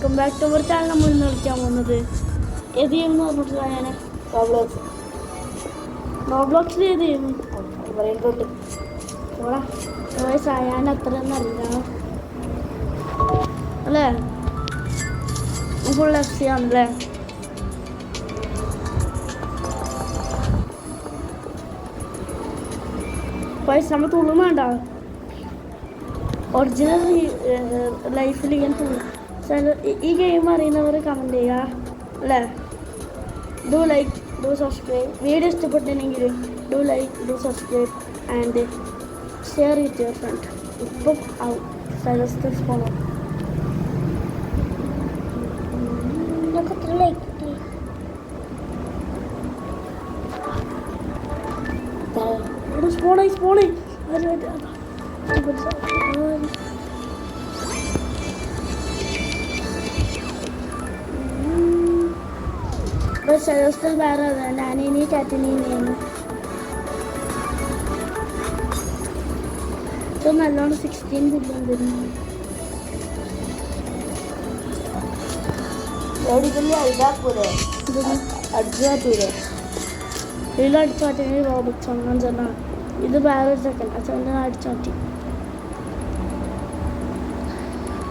Welcome back to our channel. നമ്മൾ ഇന്ന് കളിക്കാൻ പോകുന്നത് ഏത് ഗെയിം എന്ന് പറഞ്ഞിട്ടില്ല ഞാൻ റോബ്ലോക്സിൽ ഏത് ഗെയിം ഞാൻ അത്രയൊന്നും അറിയില്ല അല്ലേ. ഫുൾ FC ആണല്ലേ. പൈസ നമ്മൾ തുള്ളും വേണ്ട. ഒറിജിനൽ ലൈഫിൽ ഇങ്ങനെ തുള്ളും. ഈ ഗെയിം അറിയുന്നവർ കമൻറ്റ് ചെയ്യുക അല്ലേ. Do like, do subscribe. Video ഇഷ്ടപ്പെട്ടിട്ടുണ്ടെങ്കിൽ do like, do subscribe and share with your friend. ഇപ്പം ആവും സജസ്റ്റ് പോകണം. സ്പോണേ സജസ്റ്റൽ വേറെ നാനിനി കാറ്റിനിയാണ്. ഇപ്പം നല്ലോണം 16 ബില്യൺ തരുന്നു. ഇതിൽ അടിച്ചു മാറ്റി റോബർട്ട്സ് അങ്ങനെ തന്നെ. ഇത് വേറെ സെക്കൻഡ് അച്ഛൻ്റെ അടിച്ചു മാറ്റി.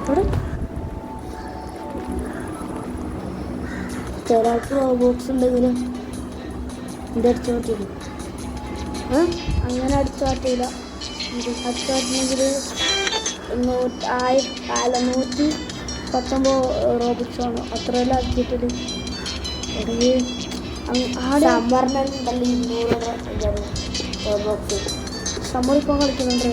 അവിടെ ചിലർക്ക് റോബോട്ട്സ് ഉണ്ട് ഇതിൽ. ഇത് അടിച്ചു മാറ്റിയില്ല. അങ്ങനെ അടിച്ചു മാറ്റിയില്ല. അടിച്ചു മാറ്റണമെങ്കിൽ 119 റോബോട്ട്സാണ് അത്രയെല്ലാം ആക്കിയിട്ടില്ല. സമ്മർ ഇപ്പം കളിക്കുന്നുണ്ട്.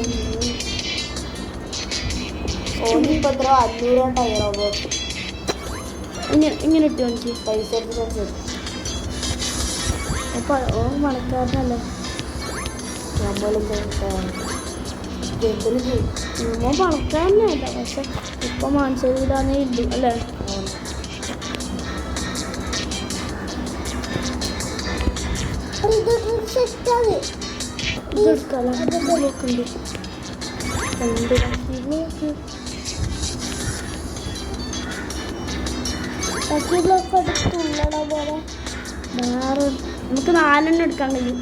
ഇങ്ങനെ ഇട്ടു എനിക്ക് പൈസ അപ്പം പണക്കാരനല്ലേ. നമ്മൾ പണക്കാരനല്ല, പക്ഷെ ഇപ്പം മാനസികതാന്നേ ഇല്ലു അല്ലേ. നമുക്ക് 4 എടുക്കാൻ കഴിയും.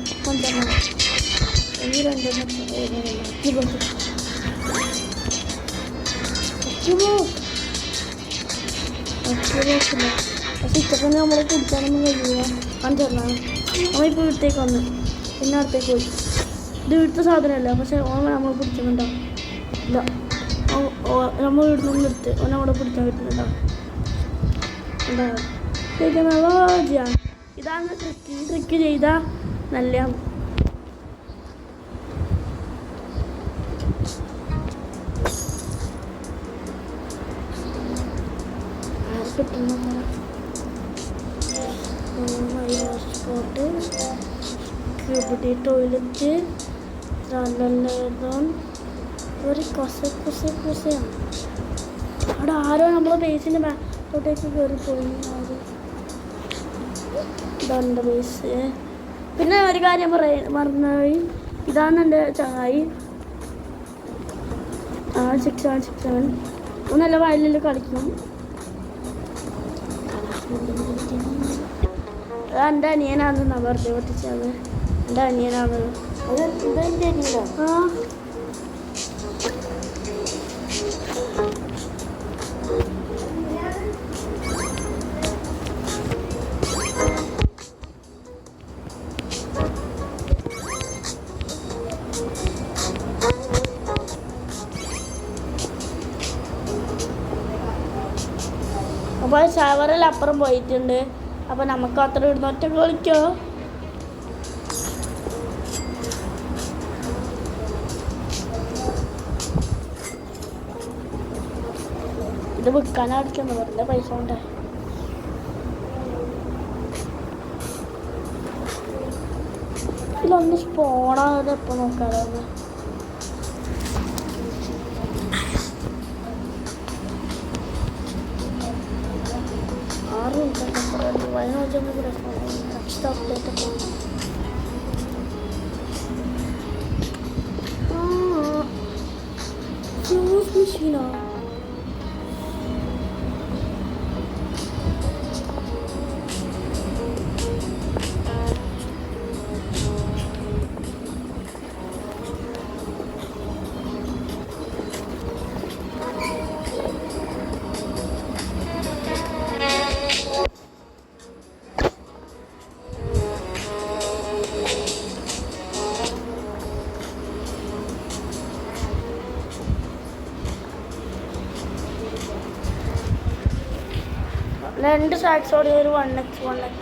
ഈ 2 പക്ഷെ ഇച്ചപ്പം നമ്മളെ കുടിക്കാനൊന്നും കഴിയുക. അഞ്ചെണ്ണാണ് നമ്മളിപ്പോൾ വീട്ടിലേക്ക് വന്ന് പിന്നെ അടുത്തേക്ക് പോയി. ഇത് വീട്ടിലെ സാധനമല്ല, പക്ഷെ നമ്മൾ പിടിക്കുന്നുണ്ടാവും. ഇല്ല, നമ്മൾ വീട്ടിൽ നിന്ന് എടുത്ത് നമ്മളെ പിടിക്കാൻ പറ്റുന്നുണ്ടാവും. ഉണ്ടാവും. ഇതാണ് ട്രിക്ക് ചെയ്താൽ നല്ലതാണ്. സ്പോട്ട് ടോയ്ലറ്റ് ഒരു കൊസയാണ്. അവിടെ ആരോ നമ്മളെ ബേസിൻ്റെ ബാക്കോട്ടേക്ക് കയറിപ്പോയി. ഇതാണ് ബേസ്. പിന്നെ ഒരു കാര്യം മറന്നുപോയി. ഇതാണ് എൻ്റെ ചങ്ങായി 6-7 നല്ല വയലിൽ കളിക്കും. എൻ്റെ അനിയനാണെന്നാണ് വെറുതെ പൊട്ടിച്ചത്. എൻ്റെ അനിയനാണ്. അപ്പോൾ ഷവറിൽ അപ്പുറം പോയിട്ടുണ്ട്. അപ്പോൾ നമുക്ക് അത്ര ഇടുന്ന ഒറ്റ കളിക്കോ. ഇത് വിൽക്കാനടിക്കുന്നു വെറുതെ പൈസ കൊണ്ട്. ഇതിലൊന്ന് സ്പോണാതെ എപ്പോൾ നോക്കാതെ ജ്യൂസ് മെഷീനോ. 2 സാക്സോടെ ഒരു 1x 1x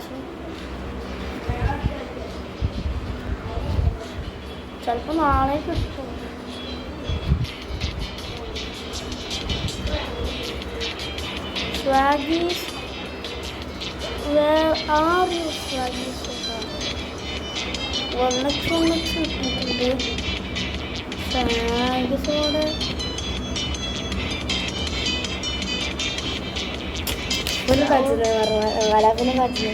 ചിലപ്പോൾ നാളെ കിട്ടും. Swaggies, where are you Swaggies? 1x കിട്ടിയിട്ടുണ്ട്. സ്വാഗീസോടെ ഒരു കാച്ചില് വരാപ്പിനെ കാച്ചില്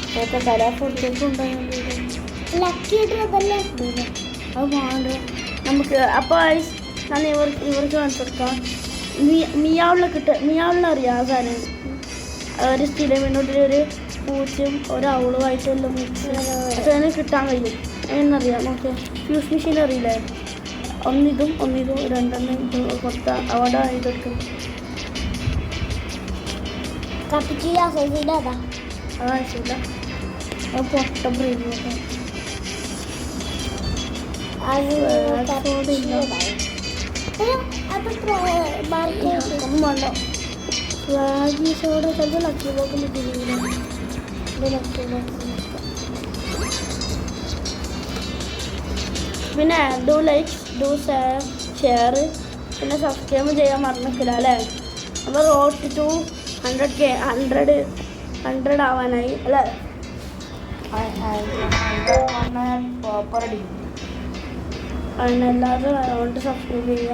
ഇപ്പോഴത്തെ കല ഫുഡൊക്കെ ലക്കി അതല്ലേ അത് വേണ്ട നമുക്ക്. അപ്പോൾ ഞാൻ ഇവർക്ക് കാണിച്ചു കൊടുക്കാം. മിയാവിളിനെ അറിയാം. ആ സാധനം ഒരു സ്ഥിരം മുന്നോട്ടിൽ ഒരു പൂച്ചയും ഒരു അവള് വായിച്ചെല്ലാം സാധനം കിട്ടാൻ കഴിയും. എന്നറിയാം. ഓക്കെ ഫ്യൂസ് മെഷീൻ അറിയില്ലേ? ഒന്നിതും 2 കൊടുത്ത അവിടെ ഇതൊക്കെ കപ്പിച്ചില്ല സൈസില്ല അതാ ആവശ്യമില്ല. അത് പൊട്ട ബ്രെയിൻ ഒന്നും വേണ്ട. സ്വാഗീസോടെ ചിലപ്പോൾ ലക്കി ബോക്ക് കിട്ടിയില്ല. ലക്കി ബോക്ക് പിന്നെ ഡു ലൈക്ക് ഡു ഷെയർ പിന്നെ സബ്സ്ക്രൈബ് ചെയ്യാൻ മറന്നിട്ടില്ല അല്ലേ? അപ്പോൾ റോഡ് ടു 100K 100 ആവാനായി അല്ലേ? അതിനെല്ലാവരും അതുകൊണ്ട് സബ്സ്ക്രൈബ് ചെയ്യുക.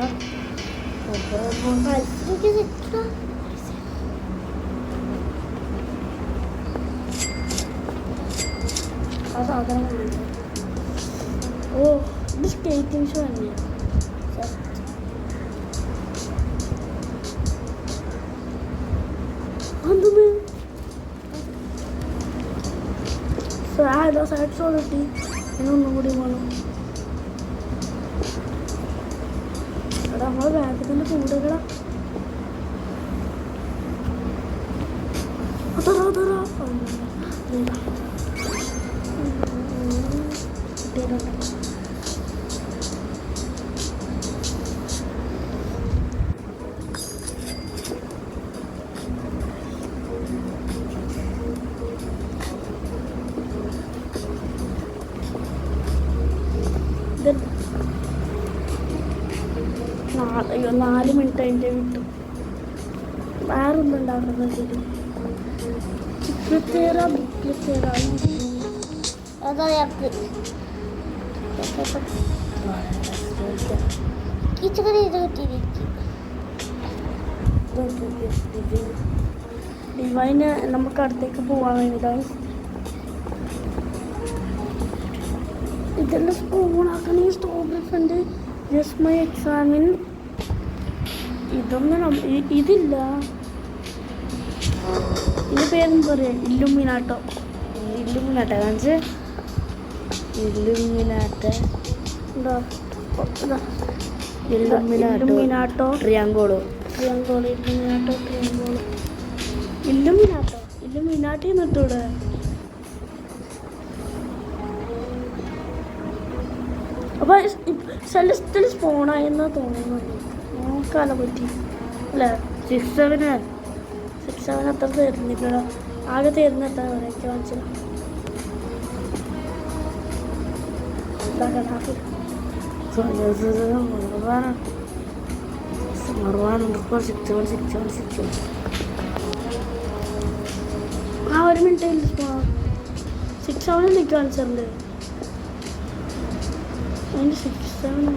ആ സാധനം ഓ ഇത് സ്കേറ്റിംഗ് ഷോ തന്നെയാണ്. സൈഡ് ഷോ കിട്ടി. ഒന്നും കൂടി വേണം. എടാ നമ്മളെ ബാഗത്തിൻ്റെ കൂടുതലാ അയ്യോ 4 മിനിറ്റ് അതിൻ്റെ വിട്ടു. വേറൊന്നും ഉണ്ടാക്കുന്നത് ശരി. ഡിവൈന് നമുക്ക് അടുത്തേക്ക് പോകാൻ വേണ്ടിയിട്ടാണ്. ഇതെല്ലാം സ്പൂണാക്കണ ഈ സ്റ്റോബ്രിസ് ഉണ്ട്. ജസ്റ്റ് മൈ എക്സാമിൻ ഇതൊന്നും ഇതില്ല. ഇതിൻ്റെ പേരെന്ന് പറയാം ഇല്ലുമിനാട്ടോ കാണിച്ച് ഇല്ലുമിനാട്ടോ ട്രിയാങ്കോള് ഇല്ലുമിനാട്ടി എന്നിട്ടൂടെ. അപ്പോൾ സെലസ്റ്റിൽ സ്പോണായെന്നാ തോന്നുന്നത്. നോക്കാലോ പറ്റി അല്ലേ? 6-7 അത്ര തീർന്നില്ലല്ലോ. ആകെ തീർന്നെത്താൻ വരെയൊക്കെ വാങ്ങിച്ചില്ല. ആ 1 മിനിറ്റ് 6-7 എനിക്ക് കാണിച്ചിട്ടുണ്ട്. അതിൻ്റെ 6-7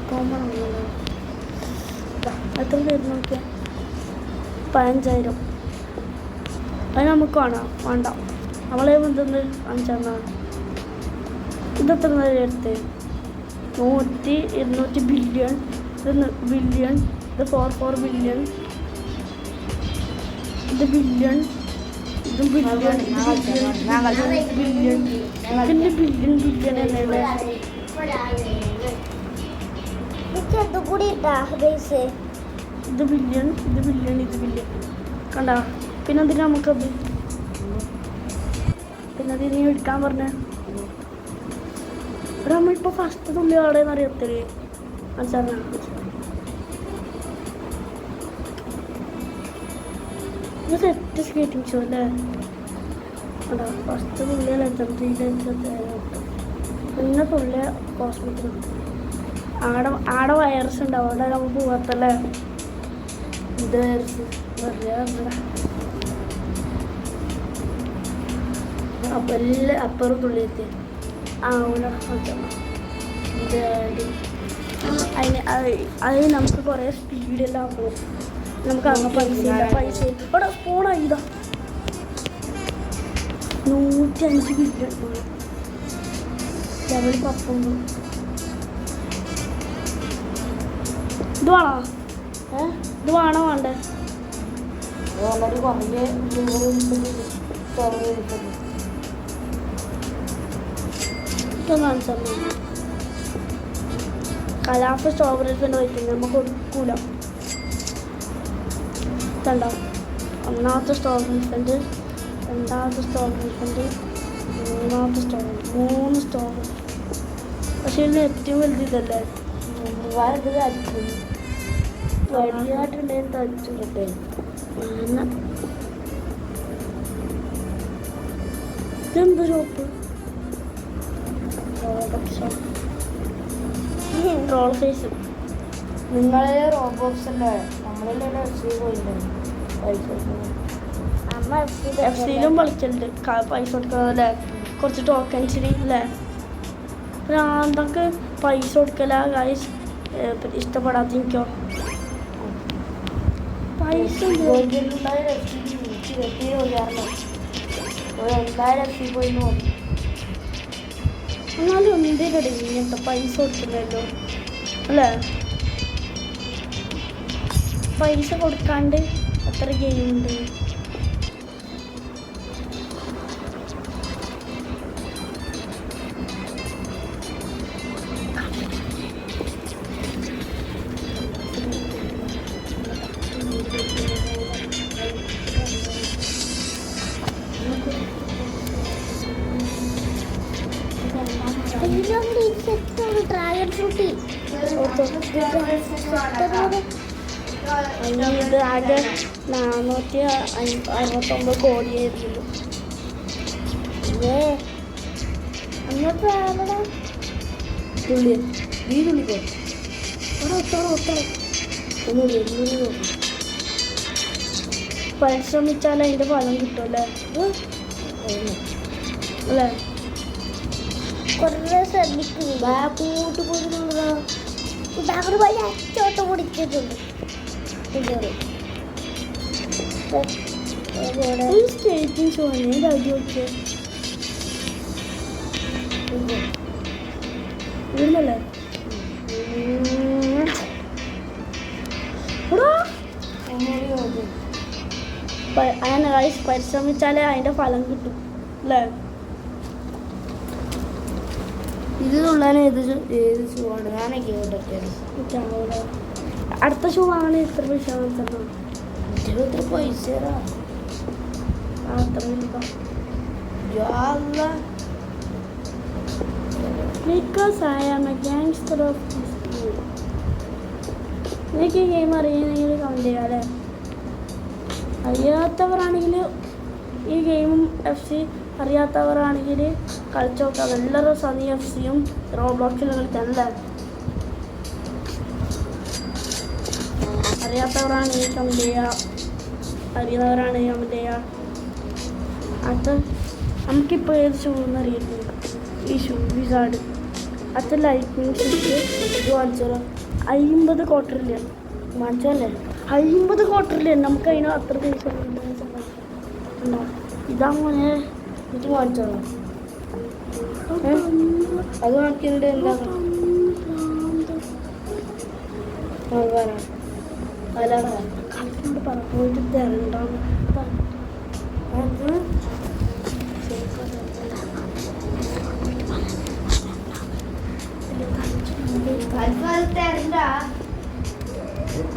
കോമൺ ആണല്ലോ. എത്ര പേര് നോക്കിയാൽ 15,000. അത് നമുക്ക് വേണ്ട അവളെ എന്തെന്ന് കാണിച്ചാൽ ഇതെത്ര നേരം എടുത്ത് 100-200 ബില്യൺ. ഇത് ബില്യൺ. ഇത് 4 ബില്യൺ. ഇത് ബില്യൺ. ഇത് ബില്യൺ. പിന്നെ ബില്യൺ എന്നല്ലേ ഇത് ബില്യൺ. കണ്ട പിന്നെ എന്തിനാ നമുക്കത് പിന്നെ അത് നീ എടുക്കാൻ പറഞ്ഞ നമ്മളിപ്പോൾ ഫസ്റ്റ് തുള്ളി ആടെന്ന് അറിയത്തില്ലേ മനസ്സിലാ. ഇത് സെറ്റ് സ്കേറ്റിംഗ് ഷോ അല്ലേ? അടാ ഫസ്റ്റ് പുള്ളിയെ ലെജൻഡറിയിലേക്ക് പിന്നെ പുള്ളിയെ ഹോസ്പിറ്റലിൽ ആടെ വൈറസ് ഉണ്ടാവും. അവിടെ നമുക്ക് പോകാത്തല്ലേ? ഇത് വൈറസ് വെറുതെ അപ്പം എല്ലാം അപ്പുറം തുള്ളിയെത്തി അവിടെ ഇത് അതിന് നമുക്ക് കുറേ സ്പീഡെല്ലാം പോകും. നമുക്ക് അങ്ങനെ പൈസ ഇവിടെ ഫോണായി ഇതാ 105 കിട്ടും. ലെവൽ 19. ഇത് വേണോ? ഇത് വേണോ വേണ്ടേ? കലാഫ് സ്ട്രോബെറി ഫണ്ട് വയ്ക്കുന്നത് നമുക്ക് കൊടുക്കൂല. ഇതുണ്ടാവും. ഒന്നാമത്തെ സ്ട്രോബെറി ഫണ്ട്, രണ്ടാമത്തെ സ്ട്രോബെറി ഫണ്ട്, മൂന്നാമത്തെ സ്ട്രോബെറി, 3 സ്ട്രോബെറി. പക്ഷേ ഇതിന് ഏറ്റവും വലുത് ഇതല്ലേ? വഴിയായിട്ടുണ്ടെങ്കിൽ തച്ചു കിട്ടേ. ഇതെന്ത് ഷോപ്പ്? Role face. നിങ്ങളെ റോബോക്സ് അല്ലേ? നമ്മളല്ലേ എഫ് സിയിലും കളിച്ചിട്ടുണ്ട്. പൈസ കൊടുക്കാതെ കുറച്ച് ടോക്കൻസിന് അല്ലേ? നമുക്ക് പൈസ കൊടുക്കല ഗൈസ്. ഇഷ്ടപ്പെടാത്ത എനിക്കോ പൈസ എന്നാലും എന്തിനടി ഇങ്ങനത്തെ പൈസ കൊടുക്കില്ലല്ലോ അല്ലേ? പൈസ കൊടുക്കാണ്ട് എത്ര ഗെയിമുണ്ട്? ഡ്രാഗൺ ഫ്രൂട്ടി ഇത് ആകെ 469 കോടിയായിരുന്നു. അന്നത്തെ തുള്ളി ഈ തുള്ളിക്കോ പരിശ്രമിച്ചാൽ അതിൻ്റെ ഫലം കിട്ടുമല്ലേ? അല്ലേ? കുറേ ശ്രദ്ധിക്കുക. കൂട്ട് പോയിട്ടുള്ളതാ. ഡ്രാഗൺ വലിയ അച്ചോട്ടം പൊടിച്ചിട്ടുണ്ട്. സ്കേറ്റിംഗ് ഷോ ആണ് രാജു വെച്ചേ ഇവിടുന്നല്ലേ? അങ്ങനെ പരിശ്രമിച്ചാലേ അതിൻ്റെ ഫലം കിട്ടും അല്ലേ? ഇത് തുള്ളാൻ ഏത് ഷൂ ആണ്? ഞാനൊക്കെ അടുത്ത ഷൂ വാങ്ങണ എത്ര പൈസ തരണം? എത്ര പൈസ? അത്ര because I am a gangster of this game. എനിക്ക് ഈ ഗെയിം അറിയുന്നെങ്കിൽ കമൻറ്റ് ചെയ്യാം അല്ലേ? അറിയാത്തവരാണെങ്കിൽ ഈ ഗെയിമും എഫ് സി അറിയാത്തവരാണെങ്കിൽ കളിച്ചു നോക്കാം. എല്ലാവരും സണി എഫ് സിയും റോബ്ലോക്സിലും കളിക്കാനല്ലേ? അറിയാത്തവരാണെങ്കിൽ കമൻറ്റ് ചെയ്യുക, അറിയുന്നവരാണെങ്കിൽ കമൻറ്റ് ചെയ്യുക. അത് നമുക്കിപ്പോൾ ഏത് ഷൂ എന്ന് അറിയുന്നു? ഈ ഷൂ വിസാർഡ്. അത് ലൈറ്റ്നിങ് സ്റ്റിച്ച്. ഇത് വാങ്ങിച്ചാലോ? 50 ക്വാർട്ടറില്ല വാങ്ങിച്ചല്ലേ? 50 ക്വാർട്ടറില്ല. നമുക്ക് അതിന് അത്ര പൈസ ഉണ്ടോ? ഇതങ്ങനെ ഇത് വാങ്ങിച്ചോളൂ. അത് വാങ്ങിക്കുന്നുണ്ട്. എന്താ കല്ലോട് പറ പോയിട്ട് തരണ്ടാന്ന്.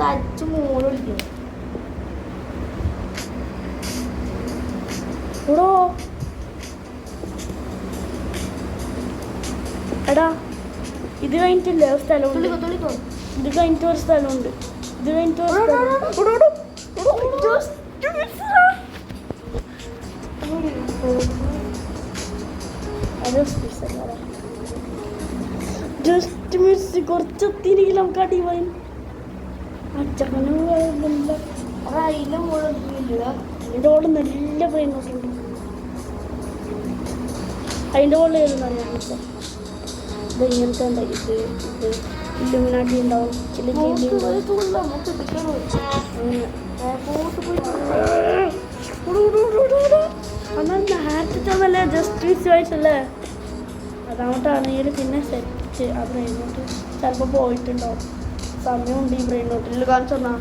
തച്ച് മൂന്ന് വിളിക്കും. എടാ ഇത് കഴിഞ്ഞിട്ടില്ലേ ഒരു സ്ഥലമുണ്ട്? ഇത് കഴിഞ്ഞിട്ട് ഒരു സ്ഥലമുണ്ട്. ഇത് കഴിഞ്ഞിട്ട് ഒരു സ്ഥലം ജസ്റ്റ് ഒത്തിരിക്കും നമുക്ക് അടിവായി അച്ചക്കനും അതിന്റെ മുകളിൽ അതിൻ്റെ ഓട് നല്ല ബ്രെയിൻ നോട്ടുണ്ട്. അതിൻ്റെ മുകളിൽ വരുന്നതാണ് ഞാൻ ഇപ്പോൾ ഇത് ഇങ്ങനത്തെ ഉണ്ട്. ഇത് ഇല്ലുമിനാട്ടി ഉണ്ടാവും ചില എന്നാൽ നേരത്തെ നല്ല ജസ്റ്റ് വിശ്വാസല്ലേ അതാവട്ടാണെങ്കിൽ പിന്നെ സെറ്റ് ആ ബ്രെയിൻ നോട്ട് ചിലപ്പോൾ പോയിട്ടുണ്ടാവും. സമയമുണ്ട് ഈ ബ്രെയിൻ നോട്ടിൽ കാണിച്ചു തന്നാ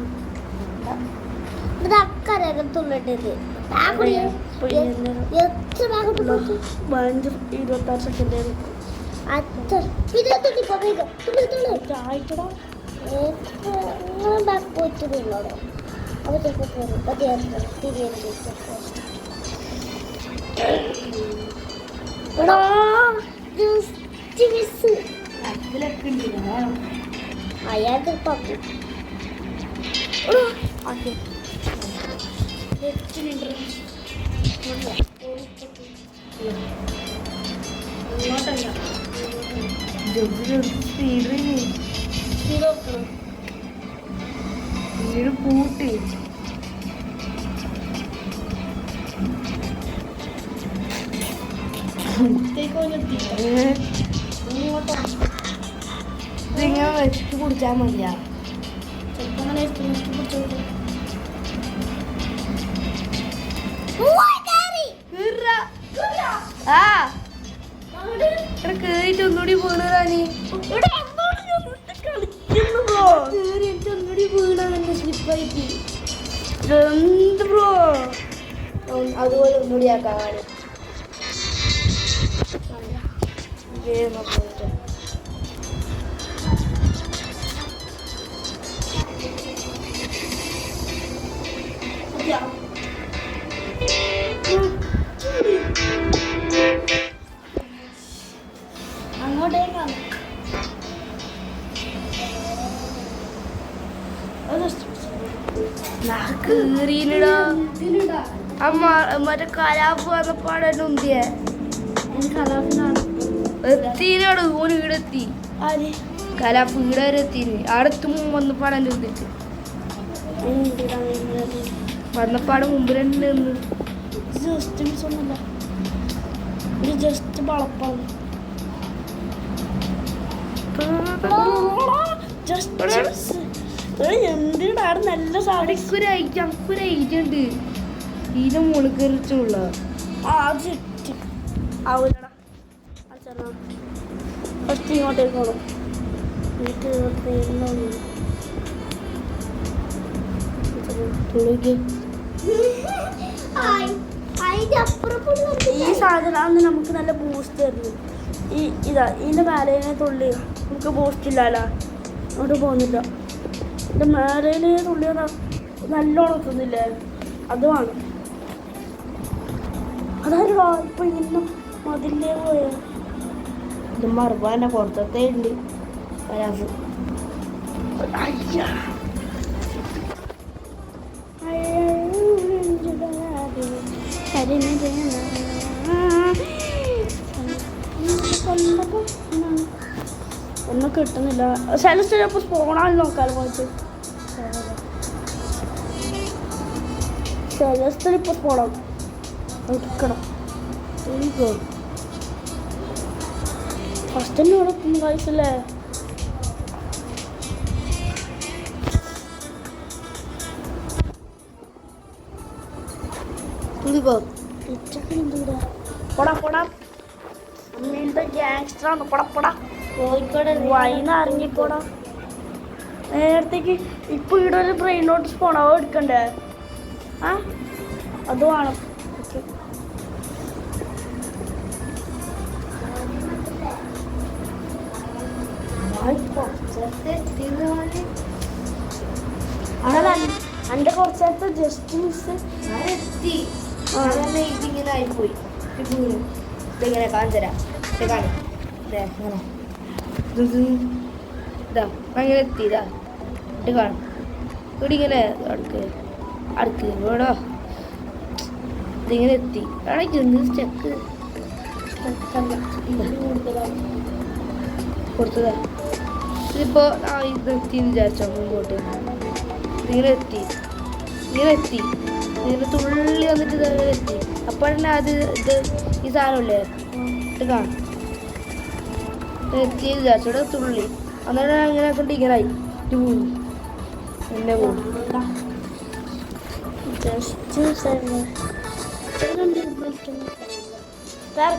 ഇരുപത്താറ് സെക്കൻഡ് അയാൾക്ക് പപ്പു പൂട്ടി ഇതിങ്ങനെ വെച്ച് കുടിച്ചാൽ മതിയാ. കേറിട്ട് ഒന്നുകൂടി വീണാനി ഒന്നുകൂടി വീണാന്നെ സ്ലിപ്പായിട്ട്. എന്ത് ബ്രോ അതുപോലെ ഒന്നുകൂടി ആക്കാൻ പോയിട്ട് അങ്ങോട്ടേക്കാണ് മറ്റേ കലാപ്പ് വന്നപ്പാടെ ഉന്തിയെ എത്തിനോട് ഓന് ഈടെത്തി കലാപ്പ് ഈടെ വരെ എത്തിന് അടുത്ത് വന്നപ്പാടെ എൻ്റെ ഉദ്ദേശിച്ച് വന്നപ്പാട് മുമ്പിൽ തന്നെ നിന്ന് ജസ്റ്റ് മിസ് ഒന്നല്ല ഇത് ജസ്റ്റ് വളപ്പാണ്. എന്തിനാ നല്ല അനക്കൊരൈറ്റുണ്ട് ഇതിന്റെ മുകളിൽ കയറിച്ചുള്ള ആവൂലടാ ഫസ്റ്റ് ഇങ്ങോട്ടേക്ക് പോകണം. ഈ സാധനം നമുക്ക് നല്ല ബൂസ്റ്റ് തരുന്നു. ഇതിന്റെ മേലേനെ തുള്ളി നമുക്ക് ബൂസ്റ്റ് ഇല്ലല്ലോ, അങ്ങോട്ട് പോകുന്നില്ല. ഇതിന്റെ മേലേനെ തുള്ളി നല്ലോണം എത്തുന്നില്ലേ, അതുമാണ്. അതായത് ഇപ്പൊ ഇങ്ങനെ മതിലേ പോയ ഇത് മറുപാനെ പുറത്തത്തെ ഉണ്ട് കലാഫ്. ഒന്നും കിട്ടുന്നില്ല. സെലസ്റ്റപ്പോൾ സ്പോണായി നോക്കാലോ പോയിട്ട്. സെലസ്റ്റിൽ ഇപ്പോൾ സ്പോണം എടുക്കണം. ഫസ്റ്റ് തന്നെ ഇവിടെ കാഴ്ചല്ലേ. പൊടാ പൊടാ അമ്മയുടെ ഗ്യാങ്സ്റ്ററാണ്. പൊടാ പൊടാ കോഴിക്കോട് വൈന ഇറങ്ങിപ്പോടാ നേരത്തേക്ക്. ഇപ്പൊ ഇവിടെ ഒരു ബ്രെയിൻ നോട്ട് പോണോ എടുക്കണ്ടേ? ആ അത് വേണം. എൻ്റെ കുറച്ച് നേരത്തെ ജസ്റ്റ് മിസ് എത്തി. ഇതിങ്ങനെ ആയിപ്പോയി. ഇതെങ്ങനെ കാണിച്ചരാ കാണി അങ്ങനെ ഇതാ അങ്ങനെ എത്തി. ഇതാ ഇത് കാണും ഇവിടെ ഇങ്ങനെ അടുക്ക് അടുക്ക് ഇവിടോ ഇതിങ്ങനെ എത്തി. അവിടെ സ്റ്റെക്ക് കൊടുത്തതാ. ഇതിപ്പോൾ ഇത് എത്തിയെന്ന് വിചാരിച്ചോ മുമ്പോട്ട് ഇങ്ങനെ എത്തി ഇതിന് തുള്ളി വന്നിട്ട് ഇത് എത്തി അപ്പോൾ തന്നെ അത് ഇത് ഈ സാധനമല്ലേ ഇത് കാണും എത്തി വിചാരിച്ചോടെ തുള്ളി അന്നേരം അങ്ങനെ കൊണ്ട് ഇങ്ങനെ ആയി എന്നെ പോകും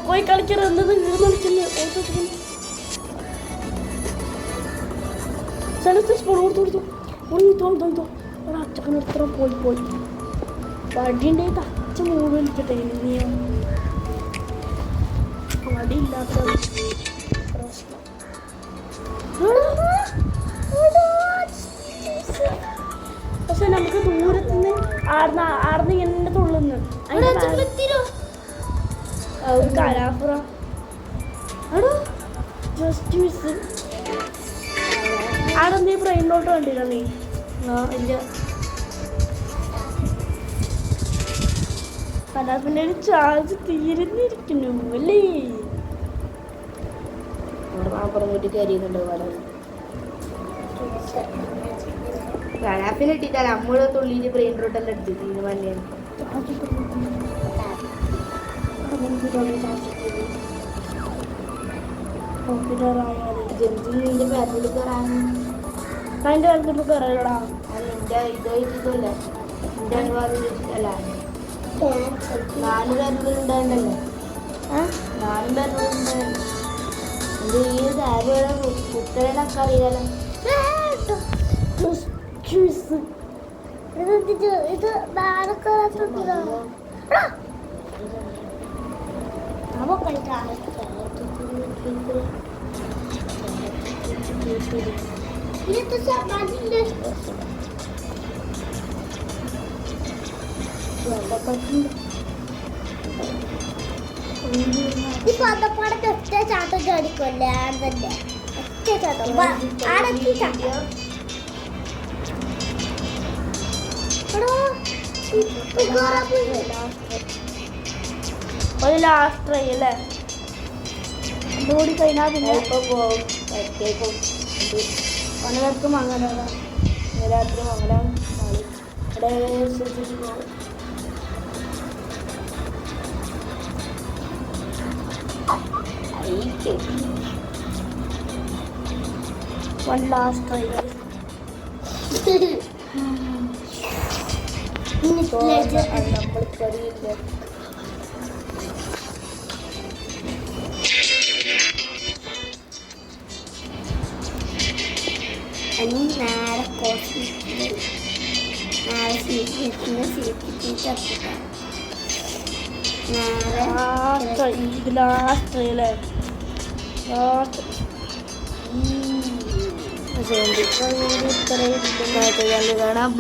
പോയി കളിക്കുന്നത് സ്ഥലത്ത് സ്പൂൺ കൊടുത്തു അച്ചക്കനത്ര പോയി വടിയുണ്ടെ തച്ച മൂന്ന് വിളിക്കട്ടെ നീയോ വടിയില്ലാത്ത പ്രശ്നം പക്ഷെ നമുക്ക് ദൂരത്തുനിന്ന് ആർന്ന് ഇങ്ങനെ തുള്ളുന്നു ഒരു കലാപുറ ജസ്റ്റ് മിസ് അവിടെ നീ ബ്രെയിനിലോട്ട് കണ്ടില്ല നീ ഇല്ല കലാപിന്റെ ഒരു ചാർജ് തീരുന്നിരിക്കുന്നു അല്ലേ അപ്പുറം വീട്ടിൽ കയറിയുന്നുണ്ട് കലാപ്പിൽ ഇട്ടിട്ടാൽ അമ്മൂടെ തുള്ളിയിട്ട് ബ്രെയിൻ റൂട്ടെല്ലാം എടുത്തു തീരുമാനം മല്ലിയാണ് ജന്തുവിന്റെ പേരിൽ കയറാൻ അതിന്റെ കാലത്ത് കയറലടാ എന്റെ ഇതല്ല എന്റെ അനുവാദം അല്ല 4 പേരുകൾ ഉണ്ടായിരുന്നല്ലോ 4 പേരുകൾ ഉണ്ടായിരുന്നു എന്റെ ഈ സാബുകളെ കുത്തരനൊക്കെ അറിയാലോ ഇത് ഇപ്പൊ അതപ്പാടൊക്കെ ഒറ്റ ചാട്ടം ചാടിക്കൊല്ലേ തന്നെ ഒറ്റ ചാട്ടം ആടത്തി ചാട്ടം ഒരു ലാസ്റ്റ് ട്രൈ അല്ലേ ഓടി കഴിഞ്ഞാൽ പിന്നെ പലവർക്കും മംഗലാണ് രാത്രി മംഗലം ഇവിടെ സൂക്ഷിച്ചു പോകും one last try നമ്മൾ കറിയില്ല നേരെ ലാസ്റ്റ് അല്ലേ ലാസ്റ്റ് കാണാം.